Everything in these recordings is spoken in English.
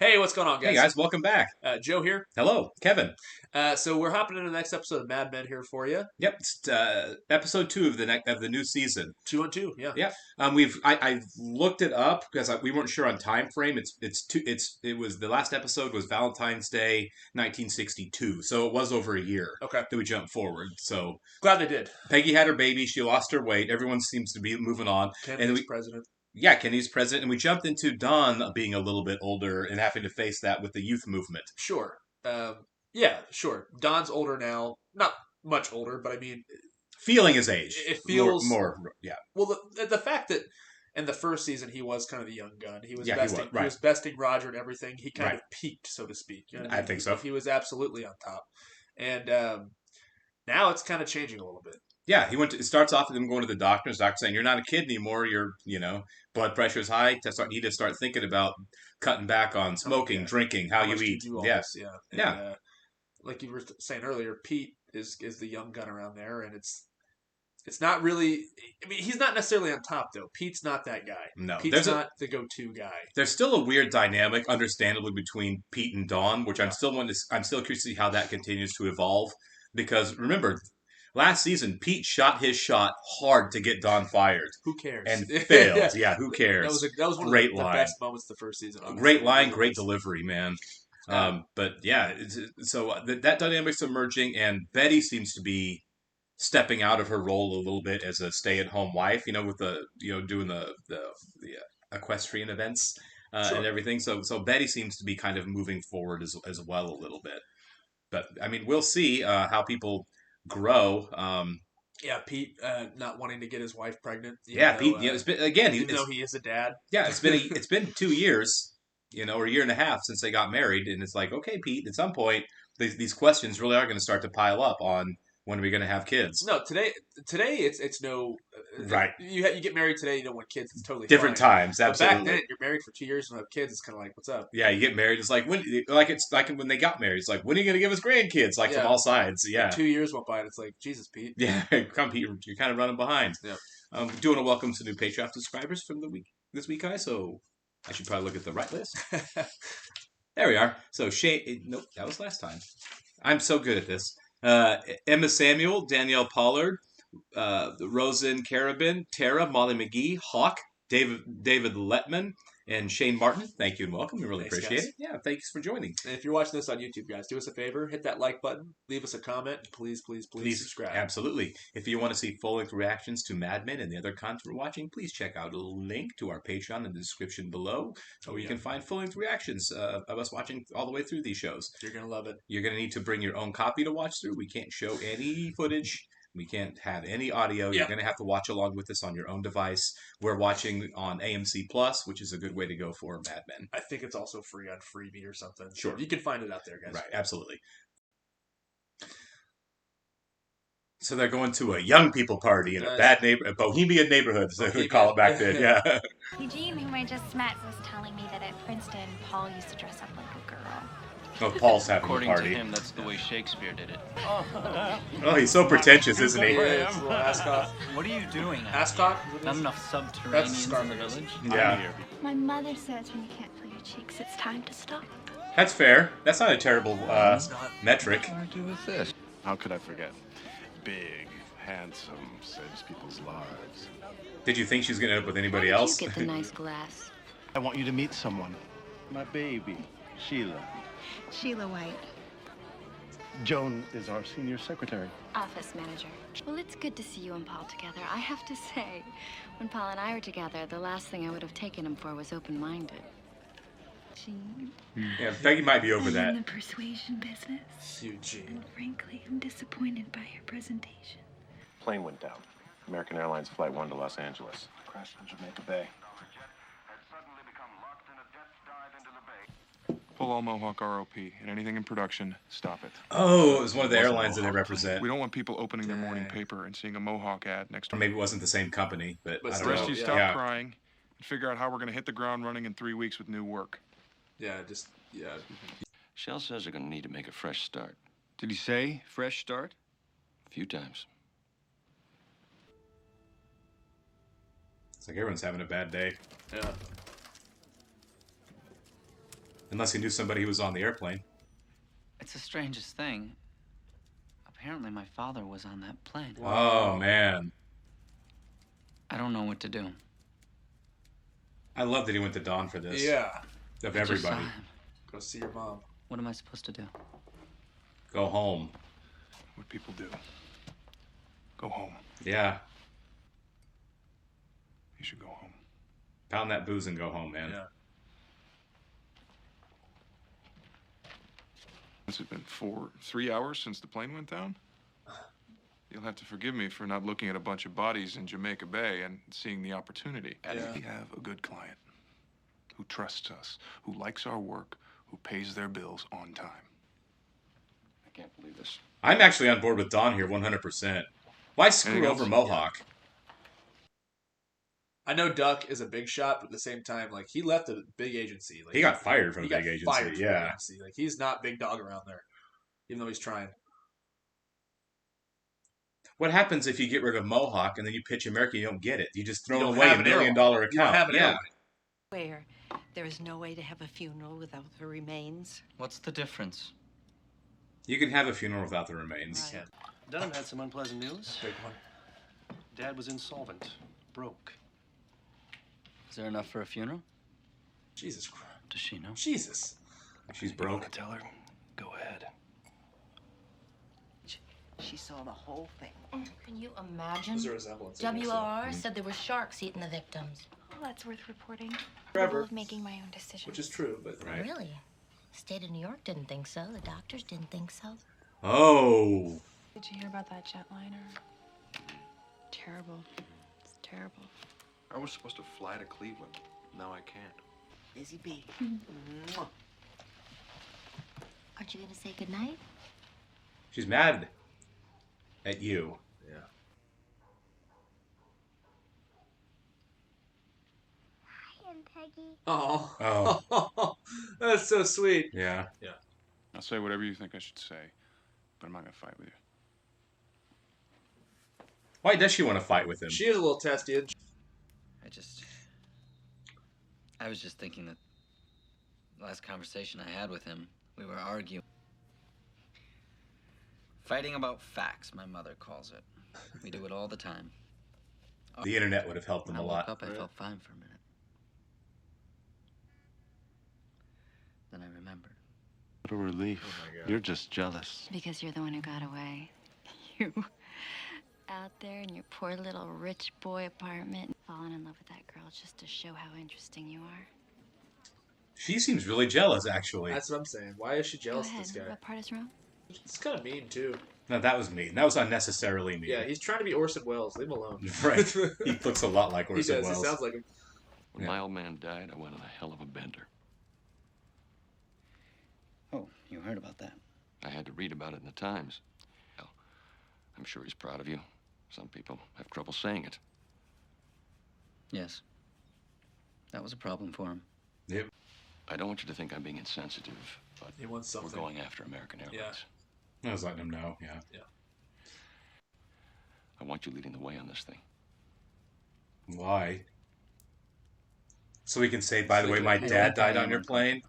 Hey, what's going on, guys? Hey guys, welcome back. Joe here. Hello, Kevin. So we're hopping into the next episode of Mad Men here for you. Yep, it's episode 2 of the new season. 2 on 2, yeah. Yeah, I've looked it up because we weren't sure on time frame. It was the last episode was Valentine's Day 1962, so it was over a year. Okay. That we jumped forward. So Glad they did. Peggy had her baby. She lost her weight. Everyone seems to be moving on. Kennedy's president. Yeah, Kennedy's president, and we jumped into Don being a little bit older and having to face that with the youth movement. Sure. Yeah, sure. Don's older now. Not much older, but I mean, feeling his age. It feels more yeah. Well, the fact that in the first season he was kind of the young gun. He was besting. Right. He was besting Roger and everything. He kind Right. of peaked, so to speak. You know what I think so. He was absolutely on top, and now it's kind of changing a little bit. Yeah, it starts off with him going to the doctor. His doctor saying, "You're not a kid anymore. Your blood pressure is high. Need to start thinking about cutting back on smoking, drinking, how you eat." Yeah. And, like you were saying earlier, Pete is the young gun around there, and it's not really. I mean, he's not necessarily on top though. Pete's not that guy. No, Pete's not the go-to guy. There's still a weird dynamic, understandably, between Pete and Don, which I'm still curious to see how that continues to evolve. Because remember, last season, Pete shot his shot hard to get Don fired. Who cares? And failed. Yeah, who cares? That was one of the best moments the first season. Honestly. Great line, great delivery, man. But yeah, so that dynamic's emerging, and Betty seems to be stepping out of her role a little bit as a stay-at-home wife. With the doing the equestrian events and everything. So Betty seems to be kind of moving forward as well a little bit. But I mean, we'll see how people grow. Pete not wanting to get his wife pregnant. Pete. It's been even though he is a dad. Yeah, it's been 2 years, or a year and a half since they got married, and it's like, okay, Pete, at some point these questions really are going to start to pile up on when are we going to have kids. No, today it's no right. You get married today, you don't want kids. It's totally different fine. times. Absolutely. But back then, you're married for 2 years and have kids. It's kind of like, what's up? Yeah, you get married. It's like it's like when they got married. It's like, when are you going to give us grandkids? Like from all sides. Yeah. And 2 years went by, and it's like, Jesus, Pete. Yeah, come Pete, you're kind of running behind. Yeah. Doing a welcome to new Patreon subscribers from this week, guys. So I should probably look at the right list. There we are. So Shane, nope, that was last time. I'm so good at this. Emma Samuel, Danielle Pollard, Rosen Carabin, Tara, Molly McGee, Hawk, David Letman, and Shane Martin. Thank you and welcome. We really appreciate it. Yeah, thanks for joining. And if you're watching this on YouTube, guys, do us a favor, hit that like button, leave us a comment, and please subscribe. Absolutely. If you want to see full-length reactions to Mad Men and the other content we're watching, please check out a link to our Patreon in the description below, where you can find full-length reactions of us watching all the way through these shows. You're going to love it. You're going to need to bring your own copy to watch through. We can't show any footage. We can't have any audio. You're going to have to watch along with us on your own device. We're watching on AMC Plus, which is a good way to go for Mad Men. I think it's also free on Freebie or something. Sure. You can find it out there, guys. Right, absolutely. So they're going to a young people party in a bohemian neighborhood, as they would call it back then. Yeah. Eugene, whom I just met, was telling me that at Princeton, Paul used to dress up like a girl. Oh, Paul's having According a party. to him, that's the way Shakespeare did it. Oh, he's so pretentious, isn't he? Ascot. What are you doing? Ascot? Not enough subterraneans in the village? Yeah. My mother says when you can't feel your cheeks, it's time to stop. That's fair. That's not a terrible metric. What do I do with this? How could I forget? Big, handsome, saves people's lives. Did you think she was going to end up with anybody How did else? you get the nice glass? I want you to meet someone. My baby, Sheila. Sheila White, Joan is our senior secretary. office manager. Well, it's good to see you and Paul together. I have to say, when Paul and I were together, the last thing I would have taken him for was open-minded. Gene. Yeah, Peggy might be over I'm that. in the persuasion business. Eugene. And frankly, I'm disappointed by your presentation. Plane went down. American Airlines Flight 1 to Los Angeles. Crashed in Jamaica Bay. Pull all Mohawk ROP, and anything in production, stop it. Oh, it was one of the airlines that they represent. We don't want people opening their morning paper and seeing a Mohawk ad next to Or maybe it wasn't the same company, but I But don't The know. rest of you stop Yeah. crying and figure out how we're going to hit the ground running in 3 weeks with new work. Shell says they're going to need to make a fresh start. Did he say fresh start? A few times. It's like everyone's having a bad day. Yeah. Unless he knew somebody who was on the airplane. It's the strangest thing. Apparently, my father was on that plane. Oh, man. I don't know what to do. I love that he went to Dawn for this. Yeah. Of I just everybody. saw him. Go see your mom. What am I supposed to do? Go home. What people do. Go home. Yeah. You should go home. Pound that booze and go home, man. Yeah. Has it been 3 hours since the plane went down? You'll have to forgive me for not looking at a bunch of bodies in Jamaica Bay and seeing the opportunity. Yeah. We have a good client who trusts us, who likes our work, who pays their bills on time. I can't believe this. I'm actually on board with Dawn here 100%. Why screw Anything over else? Mohawk? I know Duck is a big shot, but at the same time, like, he left a big agency. Like, He got fired from he the got big agency. fired from the Yeah. agency. Like, he's not big dog around there, even though he's trying. What happens if you get rid of Mohawk and then you pitch America, you don't get it? You just throw You it don't away have $1 an million airline. account. You don't have an yeah. airline. Where there is no way to have a funeral without the remains. What's the difference? You can have a funeral without the remains. Right. Dunham had some unpleasant news. Big one. Dad was insolvent, broke. Is there enough for a funeral? Jesus Christ. Does she know? Jesus. She's You broke. want to tell her? Go ahead. She saw the whole thing. Can you imagine? There's a resemblance. I guess, WR said there were sharks eating the victims. Well, that's worth reporting. Forever. Of making my own decisions. Which is true, but Right. Really? State of New York didn't think so. The doctors didn't think so. Oh. Did you hear about that jetliner? Terrible. It's terrible. I was supposed to fly to Cleveland. Now I can't. Busy bee. Aren't you going to say goodnight? She's mad at you. yeah. Oh. Oh. That's so sweet. Yeah. I'll say whatever you think I should say, but I'm not going to fight with you. Why does she want to fight with him? She is a little testy, isn't she? I was just thinking that last conversation I had with him, we were arguing. Fighting about facts, my mother calls it. We do it all the time. The internet would have helped them When a I woke lot. up, I felt fine for a minute. Then I remembered. What a relief. You're just jealous. Because you're the one who got away. You out there in your poor little rich boy apartment, falling in love with that girl just to show how interesting you are. She seems really jealous, actually. That's what I'm saying. Why is she Go jealous of ahead. this guy? What part is wrong? It's kind of mean, too. No, that was mean. That was unnecessarily mean. Yeah, he's trying to be Orson Welles. Leave him alone. Right. He looks a lot like He Orson does. Welles. He sounds like him. When my old man died, I went on a hell of a bender. Oh, you heard about that? I had to read about it in the Times. Well, I'm sure he's proud of you. Some people have trouble saying it. Yes. That was a problem for him. Yep. I don't want you to think I'm being insensitive, but He wants we're something. going after American Airlines. I was letting him know, yeah. I want you leading the way on this thing. Why? So we can say, by the So way, we my can- dad died on your plane?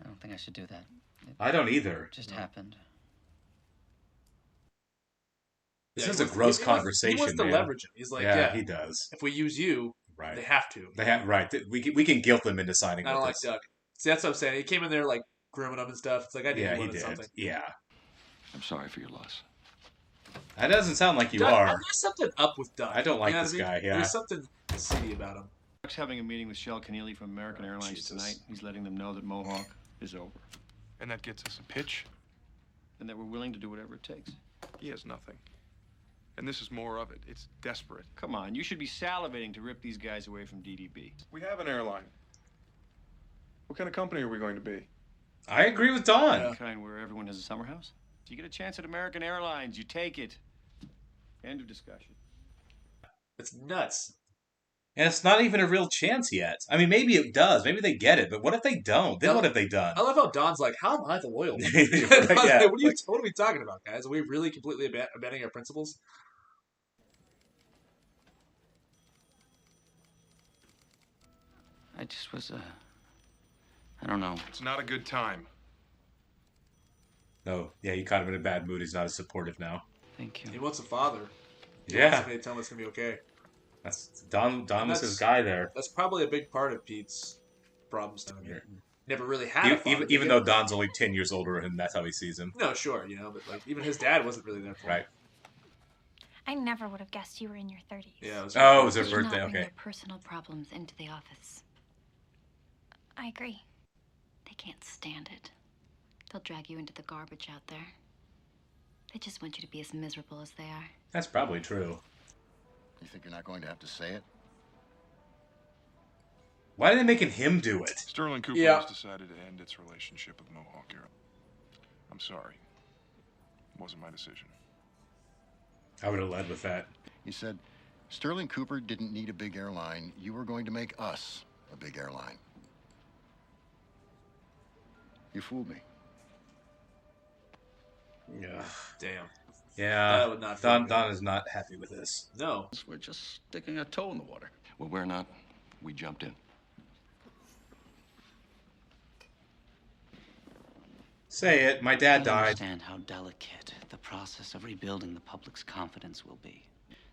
I don't think I should do that. It I don't either. just happened. This Yeah, is he a wants- gross he wants- conversation, He wants to man. leverage him. He's like, yeah, yeah, he does. if we use you, Right. they have to. Right. We can guilt them into signing I don't with like us. Duck. See, that's what I'm saying. He came in there, like, grooming him and stuff. It's like, I knew Yeah, you he wanted did. something. Yeah. I'm sorry for your loss. That doesn't sound like you Duck, are. There's something up with Duck. I don't like You know this what I mean? guy, yeah. There's something seedy about him. Duck's having a meeting with Shell Keneally from American Airlines Jesus. tonight. He's letting them know that Mohawk is over And that gets us a pitch. and that we're willing to do whatever it takes. He has nothing. And this is more of it. It's desperate. Come on, you should be salivating to rip these guys away from DDB. We have an airline. What kind of company are we going to be? I agree with Don. Yeah. The kind where everyone has a summer house. If you get a chance at American Airlines, you take it. End of discussion. It's nuts. And it's not even a real chance yet. I mean, maybe it does. Maybe they get it. But what if they don't? Then No. what have they done? I love how Don's like, how am I the loyal one? Right, yeah. What are we talking about, guys? Are we really completely abandoning our principles? I just was, I don't know. It's not a good time. No, yeah, he caught him in a bad mood. He's not as supportive now. Thank you. He wants a father. He Yeah. wants somebody to tell him it's gonna be okay. That's Don was his guy there. That's probably a big part of Pete's problems. I mean, never really had a father. Even though Don's only 10 years older than him, that's how he sees him. No, sure, but like even his dad wasn't really there for him. Right. I never would have guessed you were in your 30s. Yeah. It was it was her You should not birthday. bring Okay. their personal problems into the office. I agree. They can't stand it. They'll drag you into the garbage out there. They just want you to be as miserable as they are. That's probably true. You think you're not going to have to say it? Why are they making him do it? Sterling Cooper has decided to end its relationship with Mohawk Airlines. I'm sorry. It wasn't my decision. I would have led with that. He said, Sterling Cooper didn't need a big airline. You were going to make us a big airline. You fooled me. Yeah. Damn. Yeah. That would not feel good. Don is not happy with this. No. We're just sticking a toe in the water. Well, we're not. We jumped in. Say it. My dad I died. understand how delicate the process of rebuilding the public's confidence will be.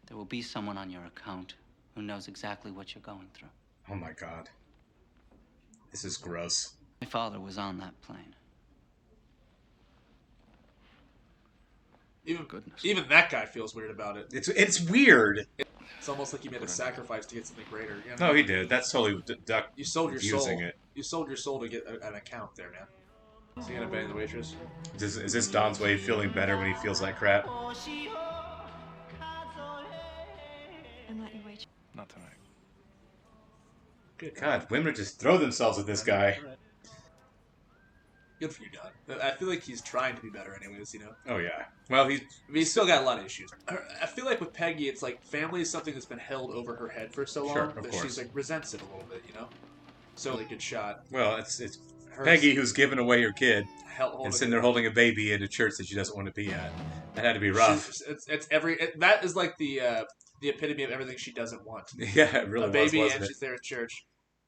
There will be someone on your account who knows exactly what you're going through. Oh my God. This is gross. My father was on that plane. Even that guy feels weird about it. It's weird. It's almost like he made a sacrifice to get something greater. No, he did. That's totally Duck. You sold your soul. Using it. You sold your soul to get an account there, man. Is he gonna bang the waitress? Is this Don's way of feeling better when he feels like crap? I'm not your waitress. Not tonight. Good. God, women just throw themselves at this guy. Good for you, Don. I feel like he's trying to be better, anyways. Oh yeah. Well, he's still got a lot of issues. I feel like with Peggy, it's like family is something that's been held over her head for so long Sure, of that course. she's like resents it a little bit, So like good shot. Well, it's Peggy who's giving away her kid holding and sitting there holding a baby at a church that she doesn't want to be at. That had to be rough. That is like the epitome of everything she doesn't want. Yeah, it really a baby, was, wasn't and it? she's there at church.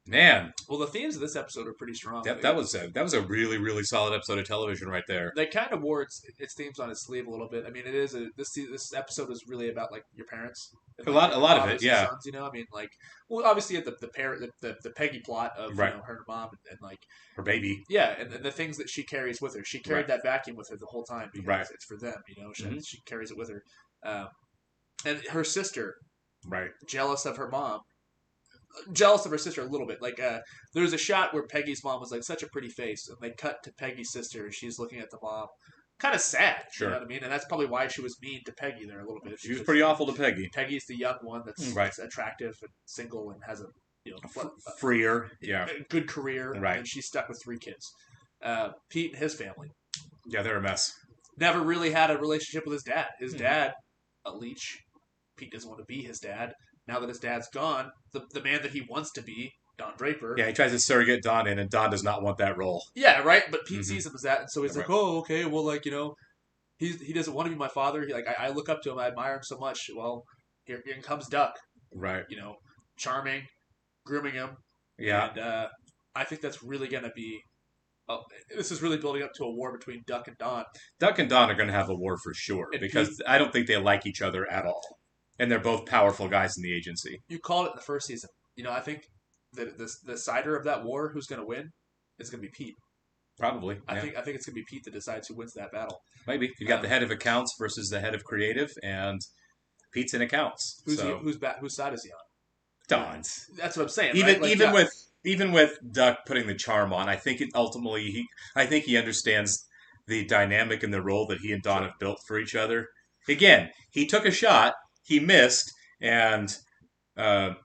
Man. Well, the themes of this episode are pretty strong. That was a really, really solid episode of television right there. They kind of wore its themes on its sleeve a little bit. I mean, it is this episode is really about like your parents. A lot of it, yeah. Sons, I mean, like, well, obviously the Peggy plot of right. her and her mom and like her baby. Yeah, and the things that she carries with her. She carried that vacuum with her the whole time because it's for them. She carries it with her. And her sister, jealous of her mom. Jealous of her sister a little bit. Like, there's a shot where Peggy's mom was like such a pretty face, and they cut to Peggy's sister, and she's looking at the mom, kind of sad. Sure. You know what I mean? And that's probably why she was mean to Peggy there a little bit. She was pretty awful to Peggy. Peggy's the young one that's attractive and single and has a freer, good career, right? And she's stuck with 3 kids. Pete and his family. Yeah, they're a mess. Never really had a relationship with his dad. His dad, a leech. Pete doesn't want to be his dad. Now that his dad's gone, the man that he wants to be, Don Draper. Yeah, he tries to surrogate Don in, and Don does not want that role. Yeah, right. But Pete sees him as that, and so he's like, "Oh, okay. Well, like he doesn't want to be my father. I look up to him. I admire him so much. Well, here comes Duck. Right. Charming, grooming him. Yeah. And I think that's really going to be. This is really building up to a war between Duck and Don. Duck and Don are going to have a war for sure because I don't think they like each other at all. And they're both powerful guys in the agency. You called it in the first season. I think that the cider of that war, who's going to win, is going to be Pete. Probably. I think it's going to be Pete that decides who wins that battle. Maybe you got the head of accounts versus the head of creative, and Pete's in accounts. Whose side is he on? Don's. That's what I'm saying. Even with Duck putting the charm on, I think he understands the dynamic and the role that he and Don have built for each other. Again, he took a shot. He missed, and Bert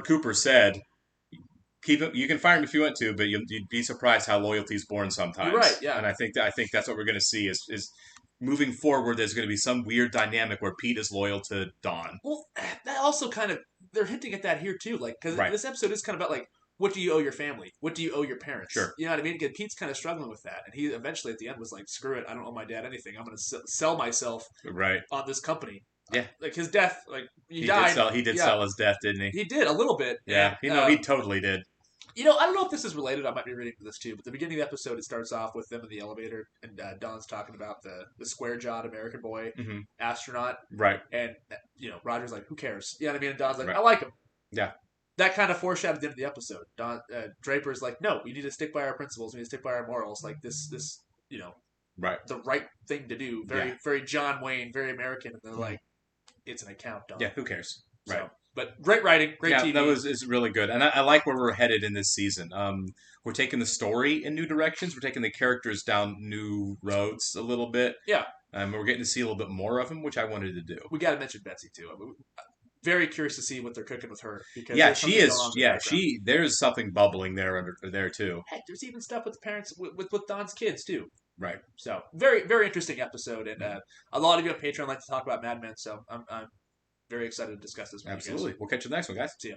Cooper said, "Keep him. You can fire him if you want to, but you'd be surprised how loyalty is born sometimes." You're right. Yeah, and I think that's what we're going to see is moving forward. There's going to be some weird dynamic where Pete is loyal to Don. Well, that also they're hinting at that here too, like because this episode is kind of about like, what do you owe your family? What do you owe your parents? Sure. You know what I mean? Pete's kind of struggling with that. And he eventually at the end was like, screw it. I don't owe my dad anything. I'm going to sell myself on this company. Yeah, like his death, like he died. He did sell his death, didn't he? He did a little bit. Yeah, and, he totally did. I don't know if this is related. I might be reading this too. But the beginning of the episode, it starts off with them in the elevator, and Don's talking about the square-jawed American boy astronaut, right? And Roger's like, "Who cares?" You know what I mean? And Don's like, "I like him." Yeah. That kind of foreshadowed the end of the episode. Draper's like, "No, we need to stick by our principles. We need to stick by our morals. Like this, right, the right thing to do. Very John Wayne, very American." And they're like, "It's an account, Don." Yeah, who cares? Right. So, but great writing, great TV. That is really good, and I like where we're headed in this season. We're taking the story in new directions. We're taking the characters down new roads a little bit. Yeah. We're getting to see a little bit more of them, which I wanted to do. We got to mention Betsy too. Very curious to see what they're cooking with her because she is. Yeah, there's something bubbling there too. Heck, there's even stuff with the parents with Don's kids too. Right. So very very interesting episode, and a lot of you on Patreon like to talk about Mad Men, so I'm very excited to discuss this with you guys. Absolutely. We'll catch you the next one, guys. See ya.